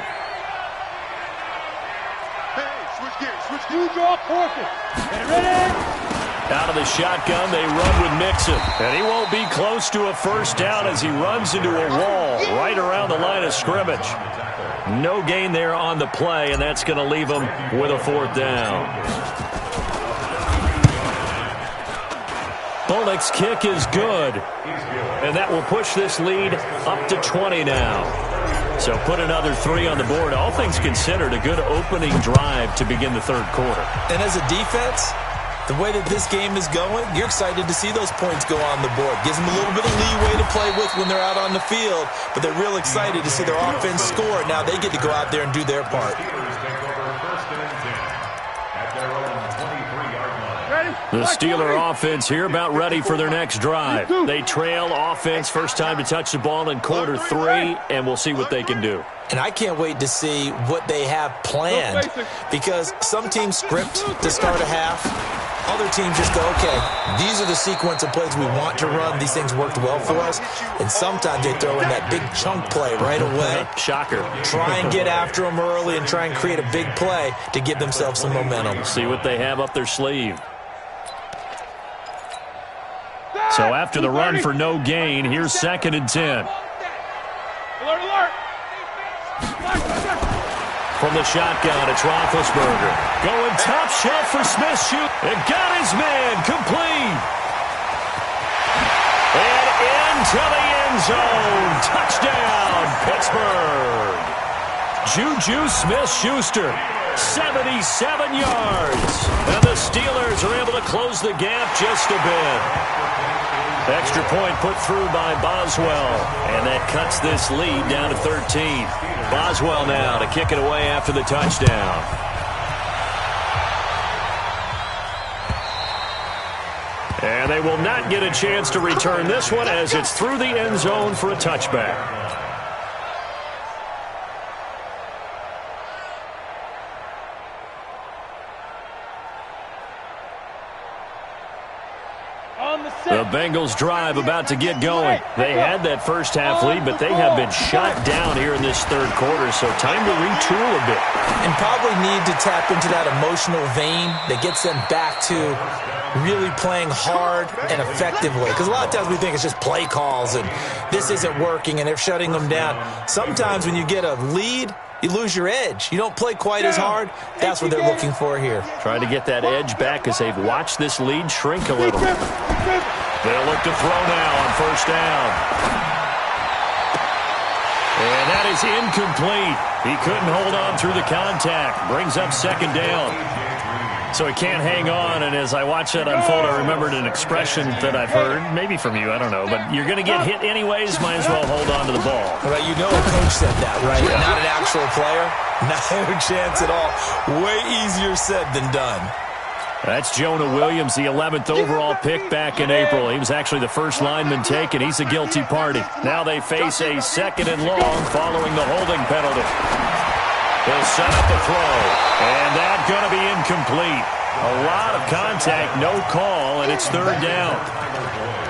Out of the shotgun, they run with Mixon. And he won't be close to a first down as he runs into a wall right around the line of scrimmage. No gain there on the play, and that's going to leave him with a 4th down. Bullock's kick is good. And that will push this lead up to 20 now. So put another 3 on the board. All things considered, a good opening drive to begin the 3rd quarter. And as a defense, the way that this game is going, you're excited to see those points go on the board. Gives them a little bit of leeway to play with when they're out on the field, but they're real excited to see their offense score. Now they get to go out there and do their part. The Steeler offense here about ready for their next drive. They trail offense, first time to touch the ball in quarter 3, and we'll see what they can do. And I can't wait to see what they have planned, because some teams script to start a half. Other teams just go, okay, these are the sequence of plays we want to run. These things worked well for us. And sometimes they throw in that big chunk play right away. Shocker. Try and get after them early and try and create a big play to give themselves some momentum. See what they have up their sleeve. So after the run for no gain, here's 2nd and 10. Alert! From the shotgun, it's Roethlisberger. Going top shelf for Smith. Shoot. It got his man. Complete. And into the end zone. Touchdown, Pittsburgh. Juju Smith-Schuster. 77 yards. And the Steelers are able to close the gap just a bit. Extra point put through by Boswell. And that cuts this lead down to 13. Boswell now to kick it away after the touchdown. And they will not get a chance to return this one as it's through the end zone for a touchback. The Bengals drive about to get going. They had that first half lead, but they have been shut down here in this 3rd quarter, so time to retool a bit. And probably need to tap into that emotional vein that gets them back to really playing hard and effectively. Because a lot of times we think it's just play calls and this isn't working and they're shutting them down. Sometimes when you get a lead, you lose your edge. You don't play quite as hard. That's what they're looking for here. Trying to get that edge back as they've watched this lead shrink a little. They'll look to throw now on 1st down. And that is incomplete. He couldn't hold on through the contact. Brings up 2nd down. So he can't hang on, and as I watch that unfold, I remembered an expression that I've heard, maybe from you, I don't know, but you're going to get hit anyways, might as well hold on to the ball. Right, you know a coach said that, right? Yeah. Not an actual player. No chance at all. Way easier said than done. That's Jonah Williams, the 11th overall pick back in April. He was actually the first lineman taken. He's a guilty party. Now they face a 2nd and long following the holding penalty. He'll set up a throw, and that's going to be incomplete. A lot of contact, no call, and it's 3rd down.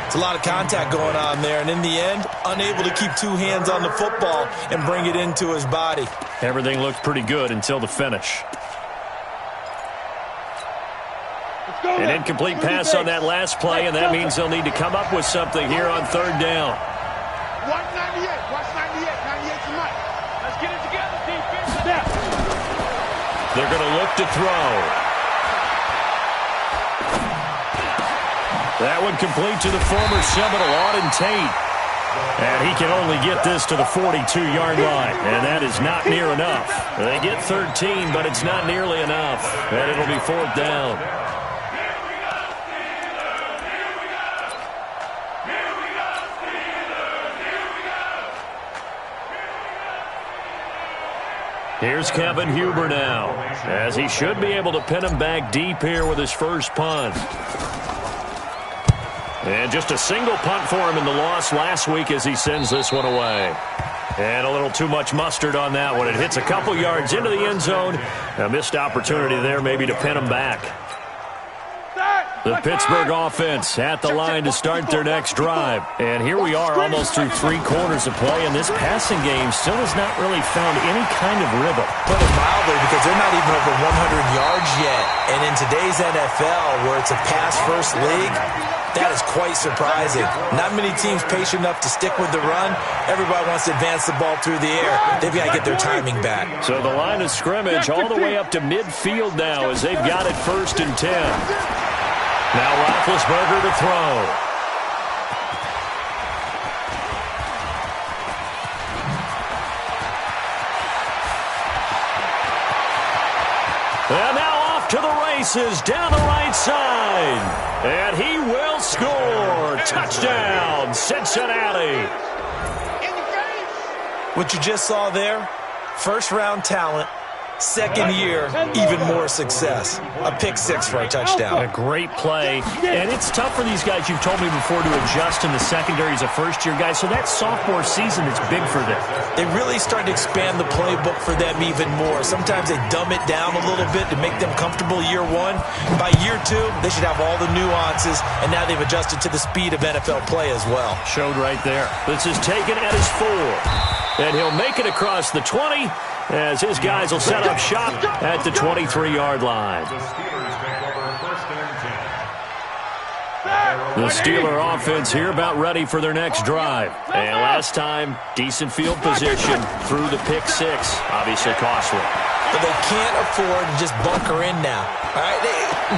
It's a lot of contact going on there, and in the end, unable to keep 2 hands on the football and bring it into his body. Everything looked pretty good until the finish. An incomplete pass on that last play, and that means they'll need to come up with something here on 3rd down. Watch 98. Watch 98. 98 tonight. Let's get it together, defense. They're going to look to throw. That one complete to the former Seminole, Auden Tate. And he can only get this to the 42-yard line. And that is not near enough. They get 13, but it's not nearly enough. And it'll be 4th down. Here's Kevin Huber now, as he should be able to pin him back deep here with his first punt. And just a single punt for him in the loss last week as he sends this one away. And a little too much mustard on that one. It hits a couple yards into the end zone. A missed opportunity there maybe to pin him back. The Pittsburgh offense at the line to start their next drive. And here we are almost through 3 quarters of play, and this passing game still has not really found any kind of rhythm. Put it mildly, because they're not even over 100 yards yet. And in today's NFL, where it's a pass-first league, that is quite surprising. Not many teams patient enough to stick with the run. Everybody wants to advance the ball through the air. They've got to get their timing back. So the line of scrimmage all the way up to midfield now as they've got it 1st and 10. Now Roethlisberger to throw. And now off to the races down the right side. And he will score. Touchdown, Cincinnati. What you just saw there, first-round talent. Second year, even more success. A pick 6 for a touchdown. A great play. And it's tough for these guys, you've told me before, to adjust in the secondary as a first-year guy. So that sophomore season is big for them. They really started to expand the playbook for them even more. Sometimes they dumb it down a little bit to make them comfortable year 1. By year 2, they should have all the nuances, and now they've adjusted to the speed of NFL play as well. Showed right there. This is taken at his 4. And he'll make it across the 20. As his guys will set up shop at the 23-yard line. The Steeler offense here about ready for their next drive. And last time, decent field position through the pick 6. Obviously costly. But they can't afford to just bunker in now. All right,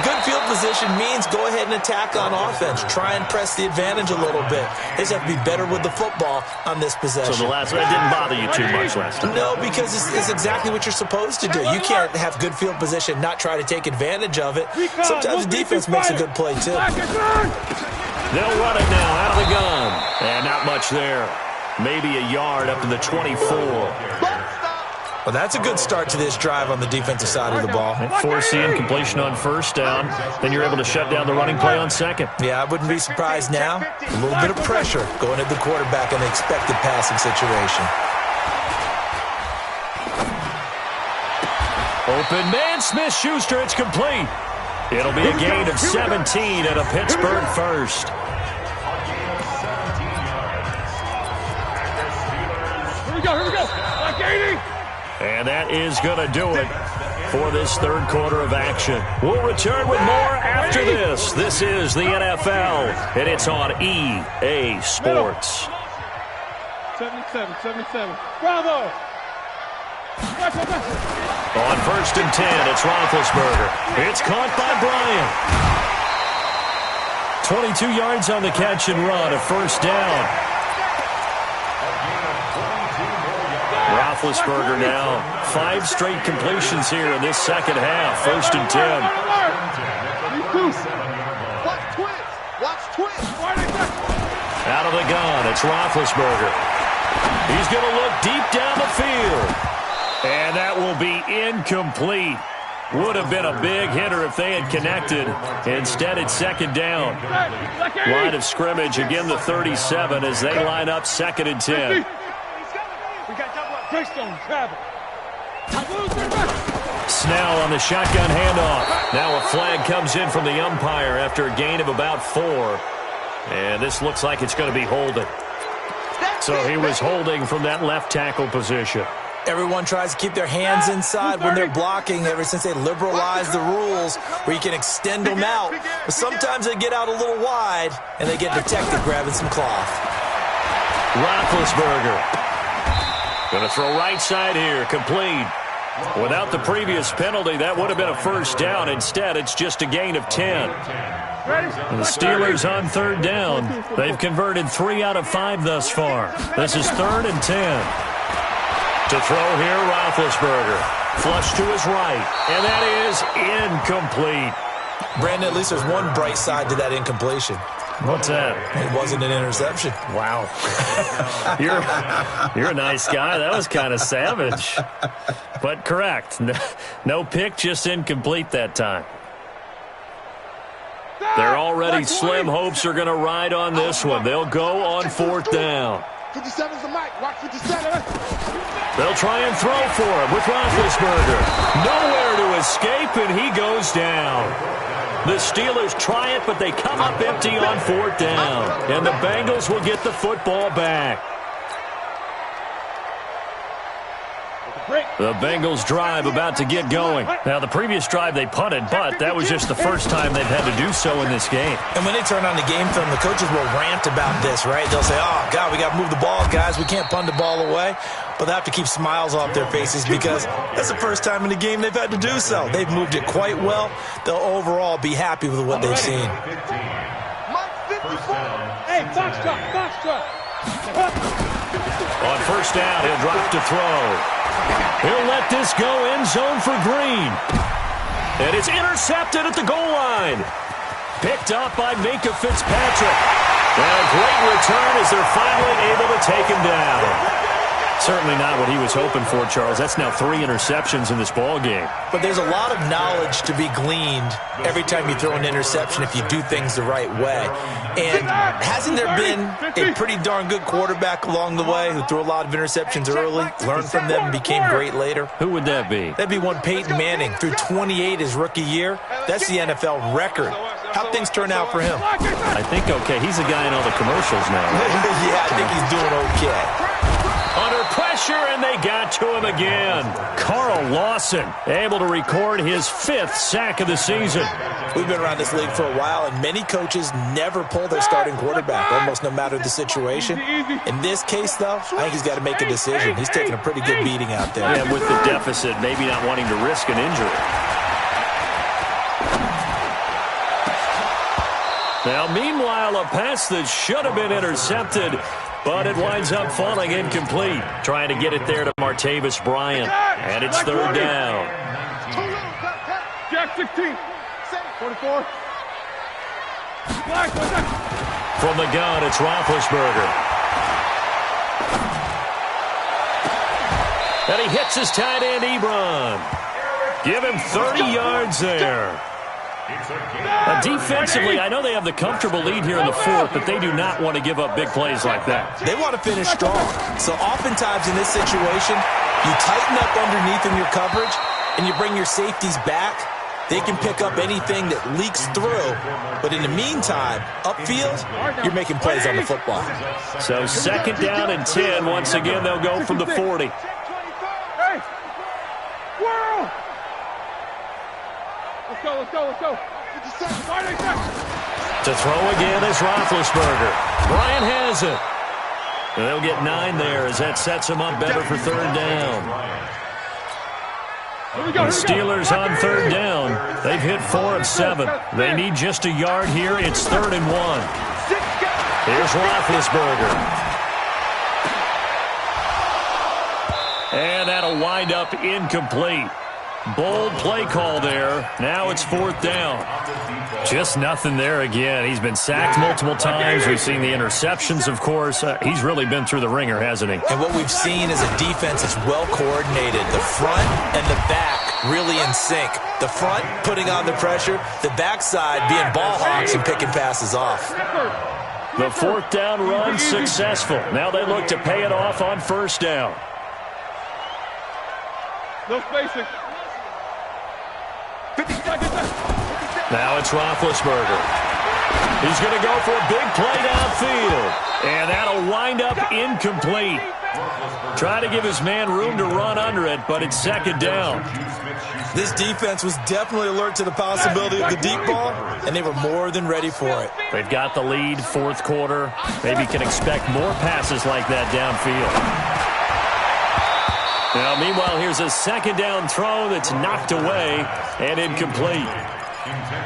good field position means go ahead and attack on offense. Try and press the advantage a little bit. They just have to be better with the football on this possession. So the last one didn't bother you too much last time? No, because it's exactly what you're supposed to do. You can't have good field position, not try to take advantage of it. Sometimes the defense makes a good play, too. They'll run it now out of the gun. And not much there. Maybe a yard up to the 24. Well, that's a good start to this drive on the defensive side of the ball. Force the incompletion on 1st down. Then you're able to shut down the running play on 2nd. Yeah, I wouldn't be surprised now. A little bit of pressure going at the quarterback in the expected passing situation. Open man, Smith-Schuster, it's complete. It'll be a gain of 17 and a Pittsburgh first. Here we go. Like 80. And that is going to do it for this 3rd quarter of action. We'll return with more after this. This is the NFL, and it's on EA Sports. 77. Bravo. On 1st and 10, it's Roethlisberger. It's caught by Bryant. 22 yards on the catch and run, a 1st down. Roethlisberger now, 5 straight completions here in this 2nd half. 1st and 10. Watch twist. Out of the gun, it's Roethlisberger. He's going to look deep down the field. And that will be incomplete. Would have been a big hitter if they had connected. Instead, it's 2nd down. Line of scrimmage, again the 37 as they line up 2nd and 10. Snell on the shotgun handoff. Now a flag comes in from the umpire after a gain of about 4. And this looks like it's going to be holding. So he was holding from that left tackle position. Everyone tries to keep their hands inside when they're blocking ever since they liberalized the rules where you can extend them out. But sometimes they get out a little wide and they get detected grabbing some cloth. Roethlisberger. Going to throw right side here, complete. Without the previous penalty, that would have been a 1st down. Instead, it's just a gain of 10. And the Steelers on 3rd down. They've converted 3 out of 5 thus far. This is 3rd and 10. To throw here, Roethlisberger. Flush to his right. And that is incomplete. Brandon, at least there's one bright side to that incompletion. What's that? It wasn't an interception. Wow. You're a nice guy. That was kind of savage. But correct. No pick, just incomplete that time. Their already slim hopes are going to ride on this one. They'll go on 4th down. 57's the mic. Watch 57. They'll try and throw for him with Roethlisberger. Nowhere to escape, and he goes down. The Steelers try it, but they come up empty on 4th down. And the Bengals will get the football back. The Bengals drive about to get going. Now, the previous drive they punted, but that was just the first time they've had to do so in this game. And when they turn on the game film, the coaches will rant about this, right? They'll say, oh, God, we got to move the ball, guys. We can't punt the ball away. But they have to keep smiles off their faces because that's the first time in the game they've had to do so. They've moved it quite well. They'll overall be happy with what they've seen. Hey, foxtrot. On 1st down, he'll drop to throw. He'll let this go end zone for Green. And it's intercepted at the goal line. Picked up by Minka Fitzpatrick. And a great return as they're finally able to take him down. Certainly not what he was hoping for, Charles. That's now 3 interceptions in this ball game. But there's a lot of knowledge to be gleaned every time you throw an interception if you do things the right way. And hasn't there been a pretty darn good quarterback along the way who threw a lot of interceptions early, learned from them, and became great later? Who would that be? That'd be one Peyton Manning. Threw 28 his rookie year. That's the NFL record. How'd things turn out for him? I think okay. He's a guy in all the commercials now. Yeah, I think he's doing okay. Under pressure, and they got to him again. Carl Lawson able to record his 5th sack of the season. We've been around this league for a while, and many coaches never pull their starting quarterback, almost no matter the situation. In this case, though, I think he's got to make a decision. He's taking a pretty good beating out there. Yeah, with the deficit, maybe not wanting to risk an injury. Now, meanwhile, a pass that should have been intercepted, but it winds up falling incomplete. Trying to get it there to Martavis Bryant. And it's 3rd down. Jack 16. 44. From the gun, it's Roethlisberger. And he hits his tight end, Ebron. Give him 30 yards there. Defensively, I know they have the comfortable lead here in the 4th, but they do not want to give up big plays like that. They want to finish strong. So oftentimes in this situation, you tighten up underneath in your coverage, and you bring your safeties back. They can pick up anything that leaks through. But in the meantime, upfield, you're making plays on the football. So 2nd down and 10. Once again, they'll go from the 40. Hey! World! Let's go. To throw again is Roethlisberger. Bryant has it. And they'll get 9 there as that sets them up better for 3rd down. The Steelers on 3rd down. They've hit 4 of 7. They need just a yard here. It's 3rd and 1. Here's Roethlisberger. And that'll wind up incomplete. Bold play call there. Now it's 4th down. Just nothing there again. He's been sacked multiple times. We've seen the interceptions, of course. He's really been through the ringer, hasn't he? And what we've seen is a defense that's well coordinated. The front and the back really in sync. The front putting on the pressure. The backside being ball hawks and picking passes off. The 4th down run successful. Now they look to pay it off on 1st down. No spacing. 50 seconds. Now it's Roethlisberger. He's going to go for a big play downfield. And that'll wind up incomplete. Try to give his man room to run under it, but it's 2nd down. This defense was definitely alert to the possibility of the deep ball, and they were more than ready for it. They've got the lead, 4th quarter. Maybe can expect more passes like that downfield. Now, meanwhile, here's a 2nd down throw that's knocked away and incomplete.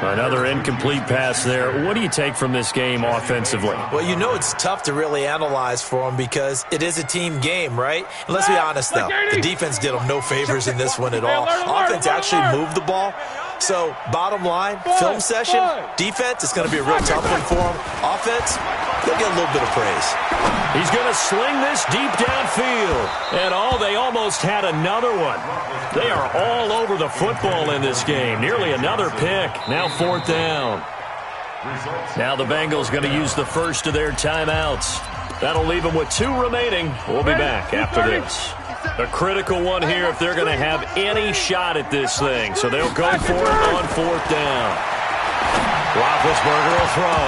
Another incomplete pass there. What do you take from this game offensively? Well, you know it's tough to really analyze for them because it is a team game, right? And let's be honest, though. The defense did them no favors in this one at all. Offense actually moved the ball. So, bottom line, film session, defense, it's going to be a real tough one for them. Offense, they'll get a little bit of praise. He's going to sling this deep downfield. And they almost had another one. They are all over the football in this game. Nearly another pick. Now 4th down. Now the Bengals going to use the first of their timeouts. That'll leave them with 2 remaining. We'll be back after this. A critical one here if they're going to have any shot at this thing. So they'll go for it on 4th down. Roethlisberger will throw.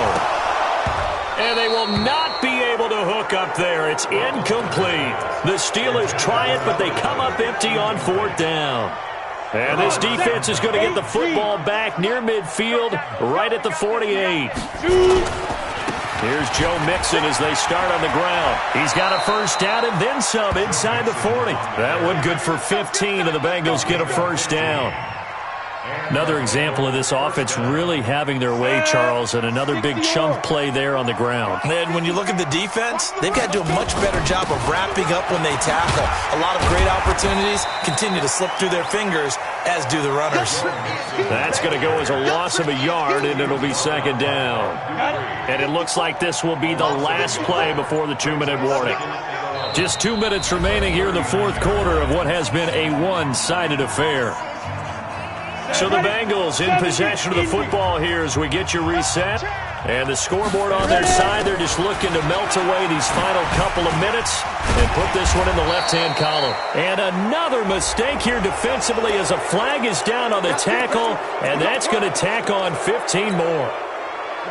And they will not be able to hook up there. It's incomplete. The Steelers try it, but they come up empty on 4th down. And this defense is going to get the football back near midfield, right at the 48. Here's Joe Mixon as they start on the ground. He's got a first down and then some inside the 40. That one good for 15, and the Bengals get a first down. Another example of this offense really having their way, Charles, and another big chunk play there on the ground. And when you look at the defense, they've got to do a much better job of wrapping up when they tackle. A lot of great opportunities continue to slip through their fingers, as do the runners. That's going to go as a loss of a yard, and it'll be 2nd down. And it looks like this will be the last play before the 2-minute warning. Just 2 minutes remaining here in the 4th quarter of what has been a one-sided affair. So the Bengals in possession of the football here as we get you reset. And the scoreboard on their side, they're just looking to melt away these final couple of minutes and put this one in the left-hand column. And another mistake here defensively as a flag is down on the tackle, and that's going to tack on 15 more.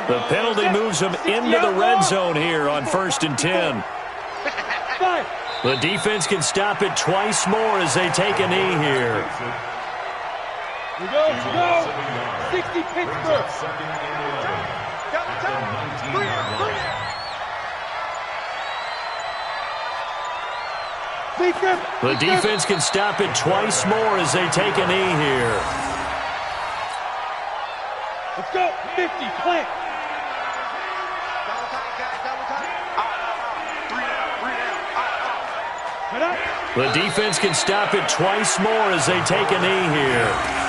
The penalty moves them into the red zone here on 1st and 10. The defense can stop it twice more as they take a knee here. We go. 60 Pittsburgh. The defense can stop it twice more as they take a knee here. Let's go. 50, plant. The defense can stop it twice more as they take a knee here.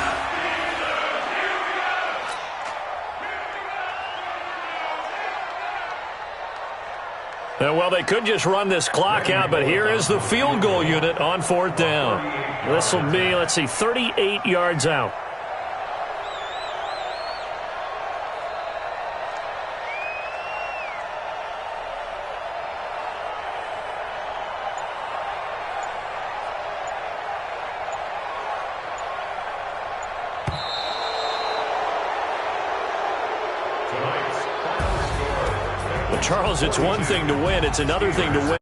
Well, they could just run this clock out, but here is the field goal unit on 4th down. This will be, 38 yards out. Charles, it's one thing to win. It's another thing to win.